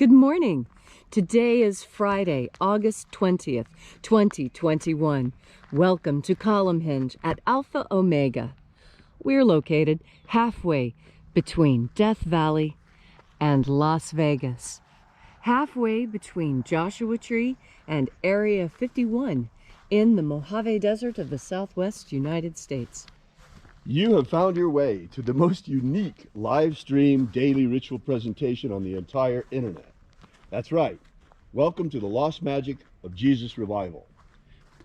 Good morning. Today is Friday, August 20th, 2021. Welcome to Column Hinge at Alpha Omega. We're located halfway between Death Valley and Las Vegas. Halfway between Joshua Tree and Area 51 in the Mojave Desert of the Southwest United States. You have found your way to the most unique live stream daily ritual presentation on the entire internet. That's right. Welcome to the Lost Magic of Jesus Revival.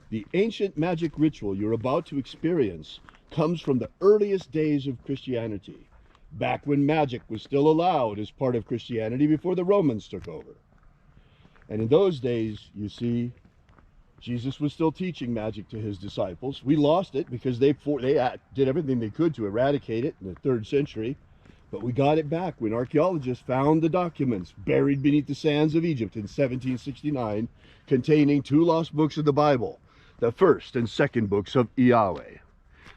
The ancient magic ritual you're about to experience comes from the earliest days of Christianity, back when magic was still allowed as part of Christianity before the Romans took over. And in those days, you see, Jesus was still teaching magic to his disciples. We lost it because they did everything they could to eradicate it in the 3rd century. But we got it back when archaeologists found the documents buried beneath the sands of Egypt in 1769, containing 2 lost books of the Bible, the 1st and 2nd books of Yahweh.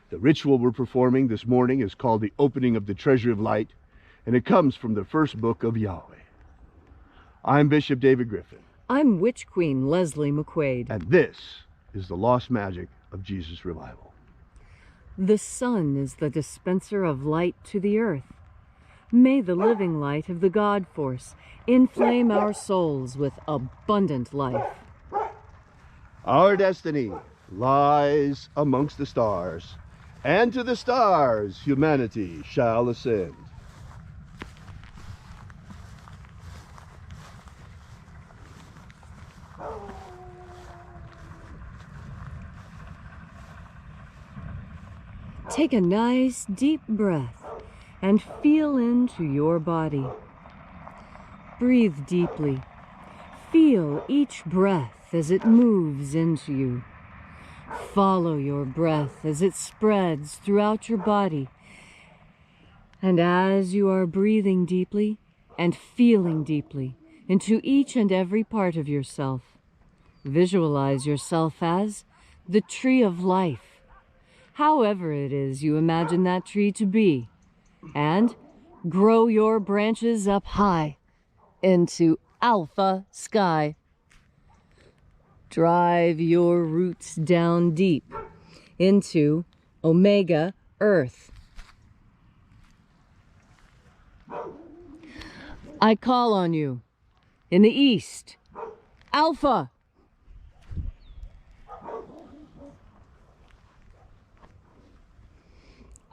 The ritual we're performing this morning is called the Opening of the Treasure of Light, and it comes from the 1st book of Yahweh. I'm Bishop David Griffin. I'm Witch Queen Leslie McQuade. And this is the Lost Magic of Jesus Revival. The sun is the dispenser of light to the earth. May the living light of the God Force inflame our souls with abundant life. Our destiny lies amongst the stars, and to the stars humanity shall ascend. Take a nice deep breath and feel into your body. Breathe deeply. Feel each breath as it moves into you. Follow your breath as it spreads throughout your body. And as you are breathing deeply and feeling deeply into each and every part of yourself, visualize yourself as the tree of life, however it is you imagine that tree to be, and grow your branches up high into Alpha Sky. Drive your roots down deep into Omega Earth. I call on you in the east, Alpha.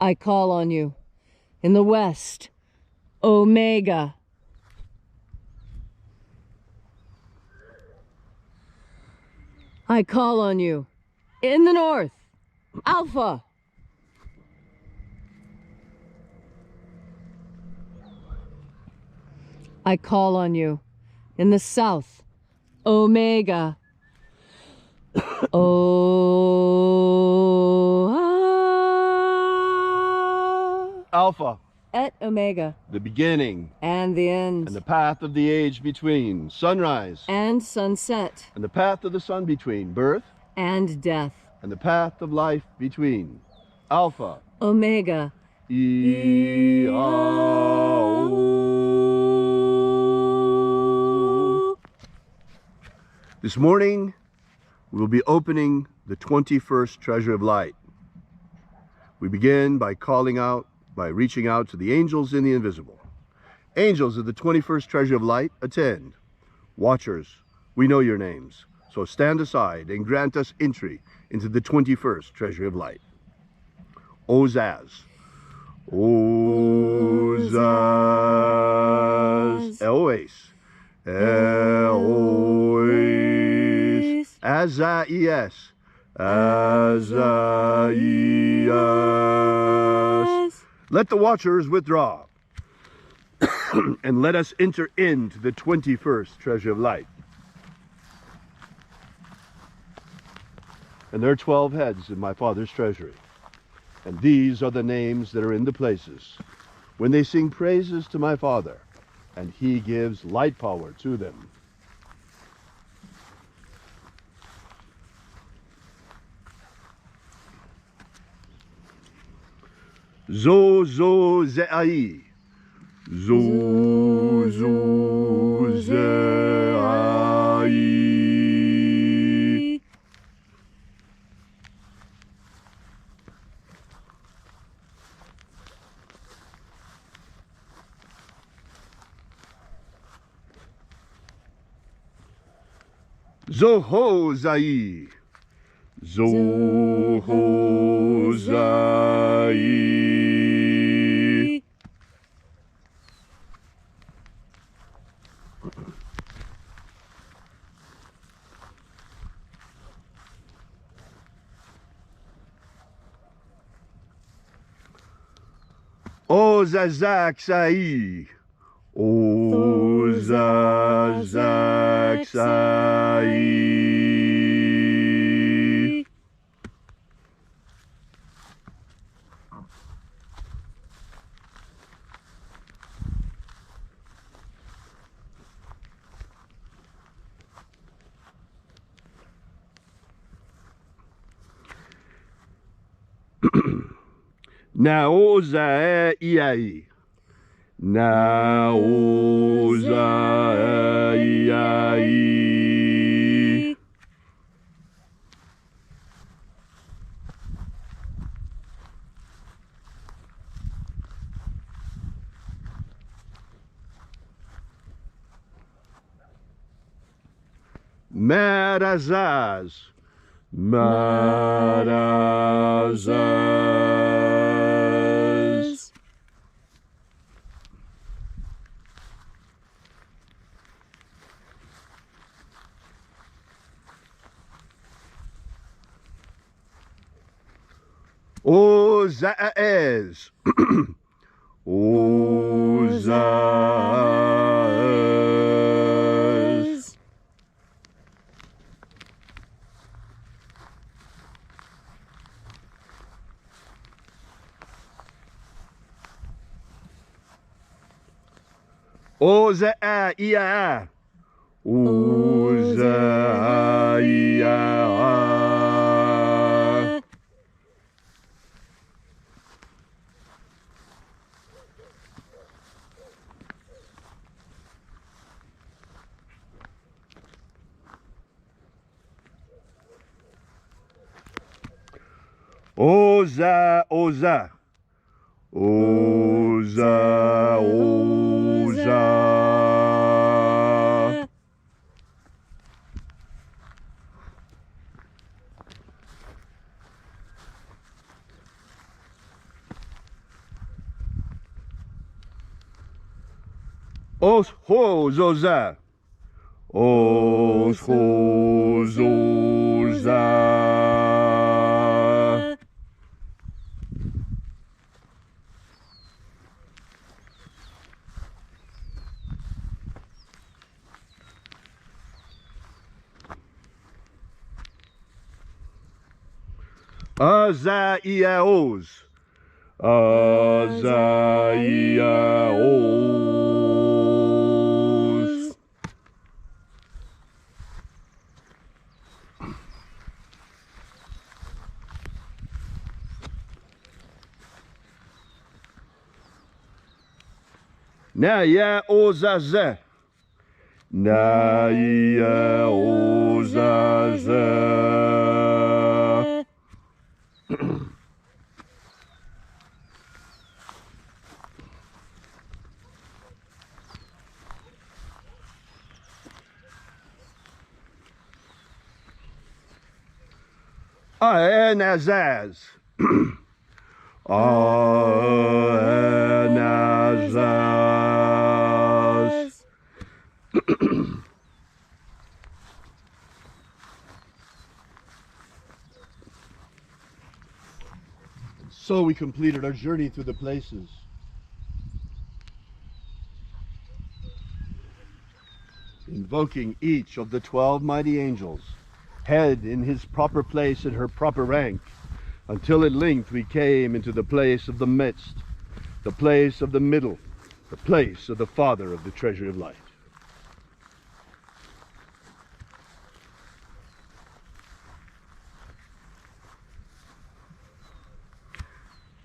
I call on you in the west, Omega. I call on you in the north, Alpha. I call on you in the south, Omega. Alpha. Et Omega. The beginning. And the end. And the path of the age between. Sunrise. And sunset. And the path of the sun between. Birth. And death. And the path of life between. Alpha. Omega. This morning, we will be opening the 21st Treasure of Light. We begin by reaching out to the angels in the invisible. Angels of the 21st Treasure of Light, attend. Watchers, we know your names, so stand aside and grant us entry into the 21st Treasure of Light. Ozaz. Ozaz. Elois. Elois. Azaias. Azaias. Let the watchers withdraw, and let us enter into the 21st Treasure of Light. And there are 12 heads in my Father's treasury, and these are the names that are in the places when they sing praises to my Father, and he gives light power to them. Zo Zeai. Zo Zohozai. Zohozai. Ozazaksai. Ozazaksai. Naozaiai. Naozaiai. Marazaz. Marazaz. Ozaez. Ozaez. Ozaia. Ozaia. Oza, oza. Oza, oza. Os ho zoza. Os ho zoza. Azaiaos. Azaiaos. Naya ozaze. Naya ozaze. Anazaz. Anazaz. So we completed our journey through the places. Invoking each of the 12 mighty angels, head in his proper place and her proper rank, until at length we came into the place of the midst, the place of the middle, the place of the Father of the treasure of light.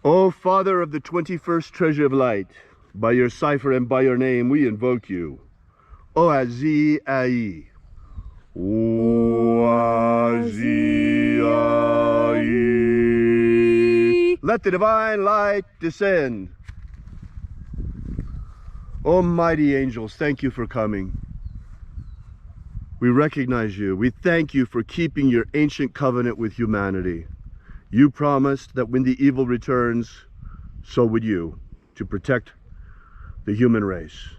O Father of the 21st treasure of light, by your cipher and by your name we invoke you. Oazi-ai. Oazi-ai. Let the divine light descend. Almighty angels, thank you for coming. We recognize you. We thank you for keeping your ancient covenant with humanity. You promised that when the evil returns, so would you, to protect the human race.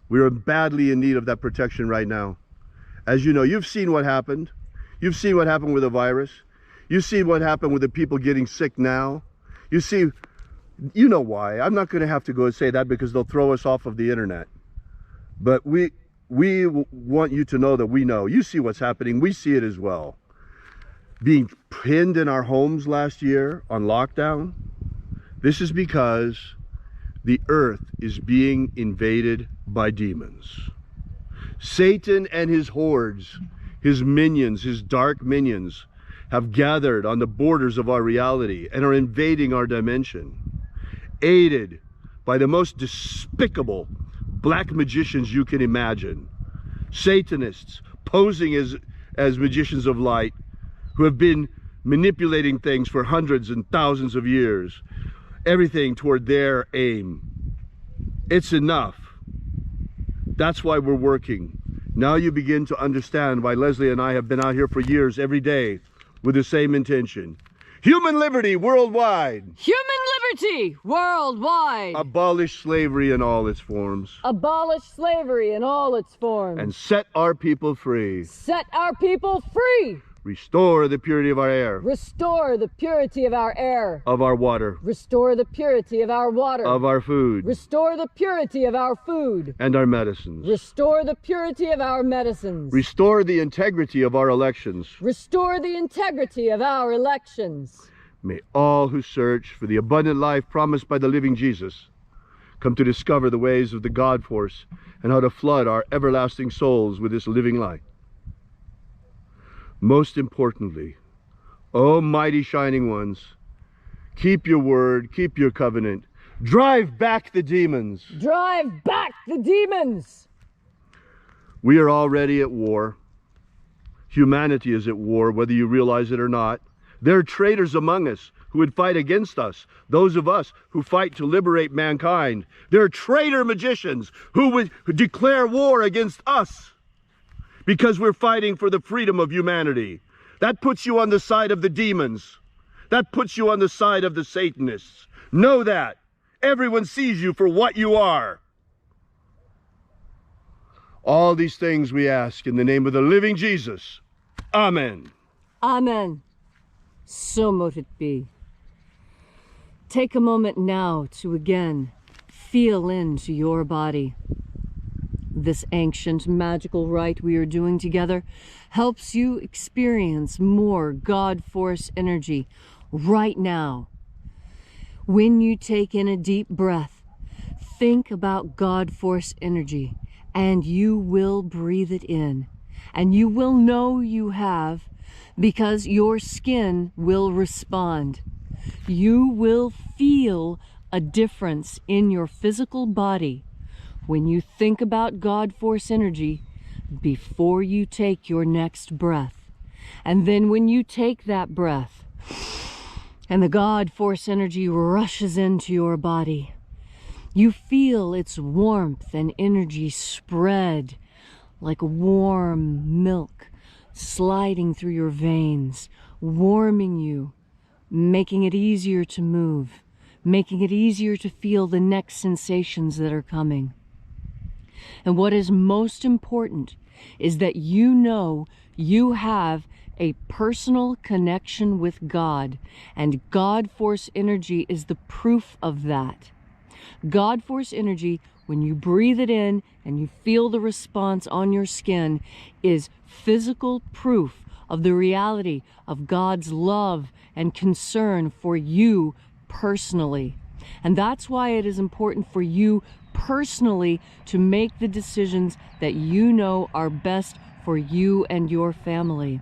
We are badly in need of that protection right now. As you know, you've seen what happened. You've seen what happened with the virus. You've seen what happened with the people getting sick now. You see, you know why. I'm not going to have to go and say that because they'll throw us off of the internet. But we want you to know that we know. You see what's happening. We see it as well. Being pinned in our homes last year on lockdown. This is because the earth is being invaded by demons. Satan and his hordes, his minions, his dark minions, have gathered on the borders of our reality and are invading our dimension, aided by the most despicable black magicians you can imagine. Satanists posing as magicians of light who have been manipulating things for hundreds and thousands of years, everything toward their aim. It's enough. That's why we're working. Now you begin to understand why Leslie and I have been out here for years, every day, with the same intention. Human liberty worldwide. Human liberty worldwide. Abolish slavery in all its forms. Abolish slavery in all its forms. And set our people free. Set our people free. Restore the purity of our air. Restore the purity of our air. Of our water. Restore the purity of our water. Of our food. Restore the purity of our food. And our medicines. Restore the purity of our medicines. Restore the integrity of our elections. Restore the integrity of our elections. May all who search for the abundant life promised by the living Jesus come to discover the ways of the God force and how to flood our everlasting souls with this living light. Most importantly, O mighty shining ones, keep your word, keep your covenant. Drive back the demons. Drive back the demons. We are already at war. Humanity is at war, whether you realize it or not. There are traitors among us who would fight against us, those of us who fight to liberate mankind. There are traitor magicians who would declare war against us because we're fighting for the freedom of humanity. That puts you on the side of the demons. That puts you on the side of the Satanists. Know that. Everyone sees you for what you are. All these things we ask in the name of the living Jesus. Amen. Amen. So mote it be. Take a moment now to again feel into your body. This ancient magical rite we are doing together helps you experience more God force energy right now. When you take in a deep breath, think about God force energy and you will breathe it in. And you will know you have because your skin will respond. You will feel a difference in your physical body when you think about God force energy before you take your next breath. And then when you take that breath and the God force energy rushes into your body, you feel its warmth and energy spread like warm milk sliding through your veins, warming you, making it easier to move, making it easier to feel the next sensations that are coming. And what is most important is that you know you have a personal connection with God, and God force energy is the proof of that. God force energy, when you breathe it in and you feel the response on your skin, is physical proof of the reality of God's love and concern for you personally. And that's why it is important for you personally to make the decisions that you know are best for you and your family.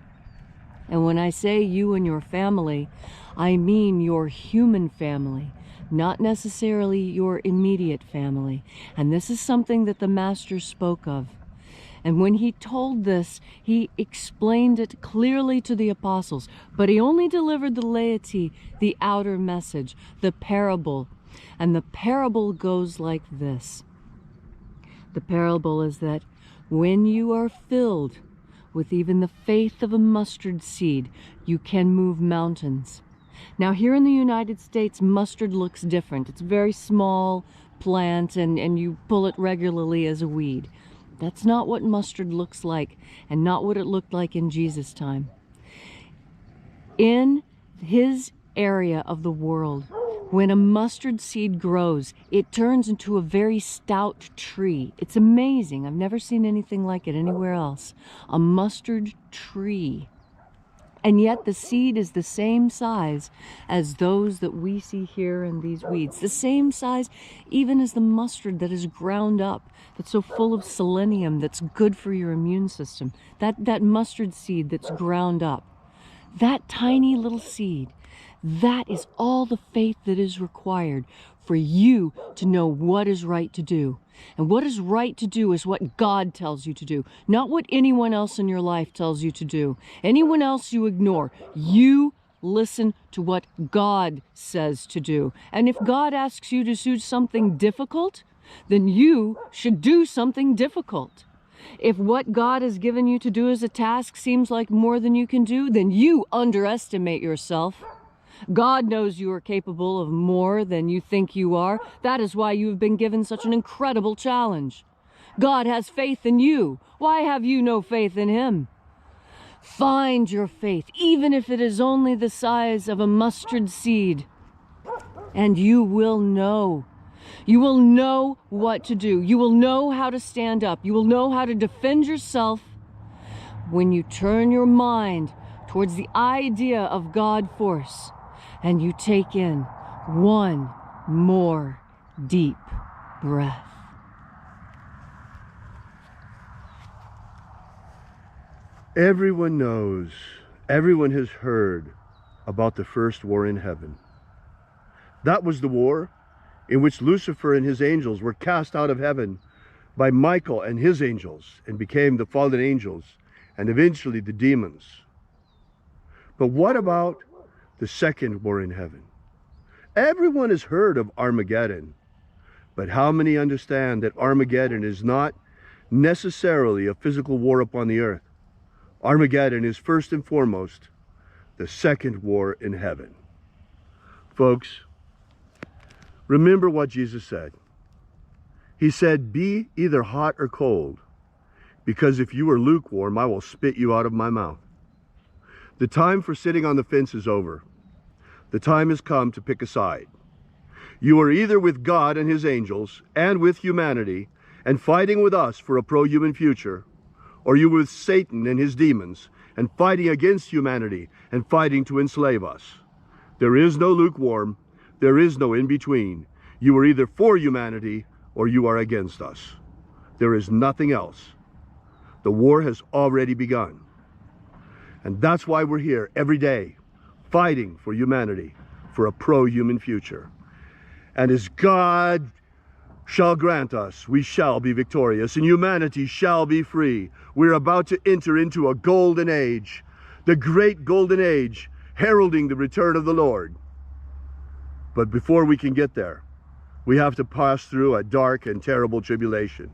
And when I say you and your family, I mean your human family, not necessarily your immediate family. And this is something that the Master spoke of. And when he told this, he explained it clearly to the apostles, but he only delivered the laity the outer message, the parable. And the parable goes like this. The parable is that when you are filled with even the faith of a mustard seed, you can move mountains. Now here in the United States, mustard looks different. It's a very small plant and you pull it regularly as a weed. That's not what mustard looks like, and not what it looked like in Jesus' time. In his area of the world, when a mustard seed grows, it turns into a very stout tree. It's amazing. I've never seen anything like it anywhere else. A mustard tree. And yet the seed is the same size as those that we see here in these weeds. The same size even as the mustard that is ground up, that's so full of selenium, that's good for your immune system. That mustard seed that's ground up. That tiny little seed, that is all the faith that is required for you to know what is right to do. And what is right to do is what God tells you to do, not what anyone else in your life tells you to do. Anyone else you ignore. You listen to what God says to do. And if God asks you to do something difficult, then you should do something difficult. If what God has given you to do as a task seems like more than you can do, then you underestimate yourself. God knows you are capable of more than you think you are. That is why you have been given such an incredible challenge. God has faith in you. Why have you no faith in him? Find your faith, even if it is only the size of a mustard seed, and you will know. You will know what to do. You will know how to stand up. You will know how to defend yourself when you turn your mind towards the idea of God force. And you take in one more deep breath. Everyone knows, everyone has heard about the first war in heaven. That was the war in which Lucifer and his angels were cast out of heaven by Michael and his angels and became the fallen angels and eventually the demons. But what about the second war in heaven? Everyone has heard of Armageddon, but how many understand that Armageddon is not necessarily a physical war upon the earth? Armageddon is first and foremost the second war in heaven. Folks, remember what Jesus said. He said, "Be either hot or cold, because if you are lukewarm, I will spit you out of my mouth." The time for sitting on the fence is over. The time has come to pick a side. You are either with God and his angels and with humanity and fighting with us for a pro-human future, or you with Satan and his demons and fighting against humanity and fighting to enslave us. There is no lukewarm. There is no in-between. You are either for humanity or you are against us. There is nothing else. The war has already begun. And that's why we're here every day, fighting for humanity, for a pro-human future. And as God shall grant us, we shall be victorious, and humanity shall be free. We're about to enter into a golden age, the great golden age, heralding the return of the Lord. But before we can get there, we have to pass through a dark and terrible tribulation.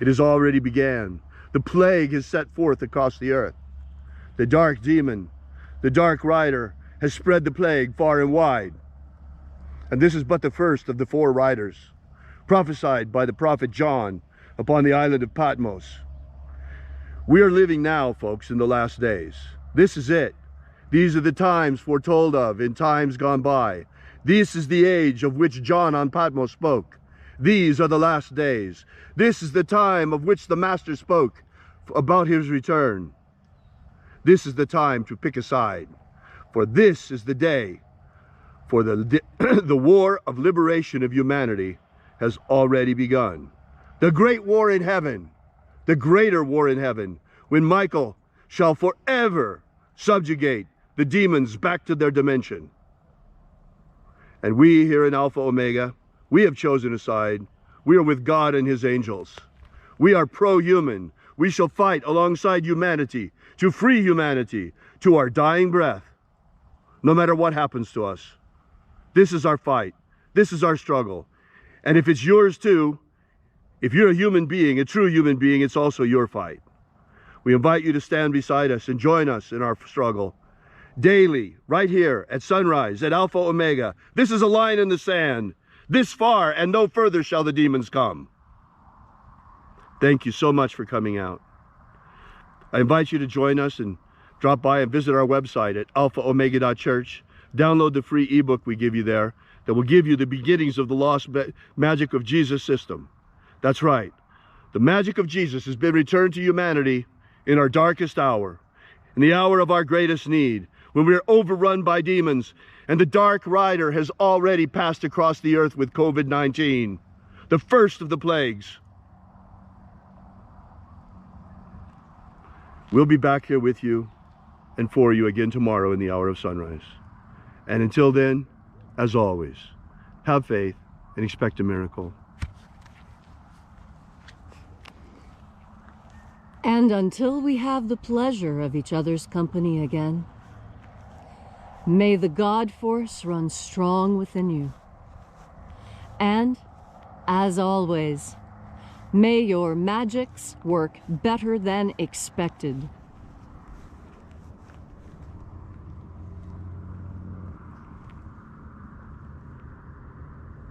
It has already began. The plague has set forth across the earth. The dark demon, the dark rider, has spread the plague far and wide. And this is but the first of the 4 riders prophesied by the prophet John upon the island of Patmos. We are living now, folks, in the last days. This is it. These are the times foretold of in times gone by. This is the age of which John on Patmos spoke. These are the last days. This is the time of which the Master spoke about his return. This is the time to pick a side, for this is the day for the war of liberation of humanity has already begun. The great war in heaven, the greater war in heaven, when Michael shall forever subjugate the demons back to their dimension. And we here in Alpha Omega, we have chosen a side. We are with God and his angels. We are pro-human. we shall fight alongside humanity to free humanity to our dying breath, no matter what happens to us. This is our fight. This is our struggle. And if it's yours too, if you're a human being, a true human being, it's also your fight. We invite you to stand beside us and join us in our struggle. Daily, right here at sunrise, at Alpha Omega. This is a line in the sand. This far and no further shall the demons come. Thank you so much for coming out. I invite you to join us and drop by and visit our website at alphaomega.church. Download the free ebook we give you there that will give you the beginnings of the lost magic of Jesus system. That's right. The magic of Jesus has been returned to humanity in our darkest hour, in the hour of our greatest need, when we are overrun by demons and the dark rider has already passed across the earth with COVID-19, the first of the plagues. We'll be back here with you and for you again tomorrow in the hour of sunrise. And until then, as always, have faith and expect a miracle. And until we have the pleasure of each other's company again, may the God force run strong within you. And, as always, may your magics work better than expected.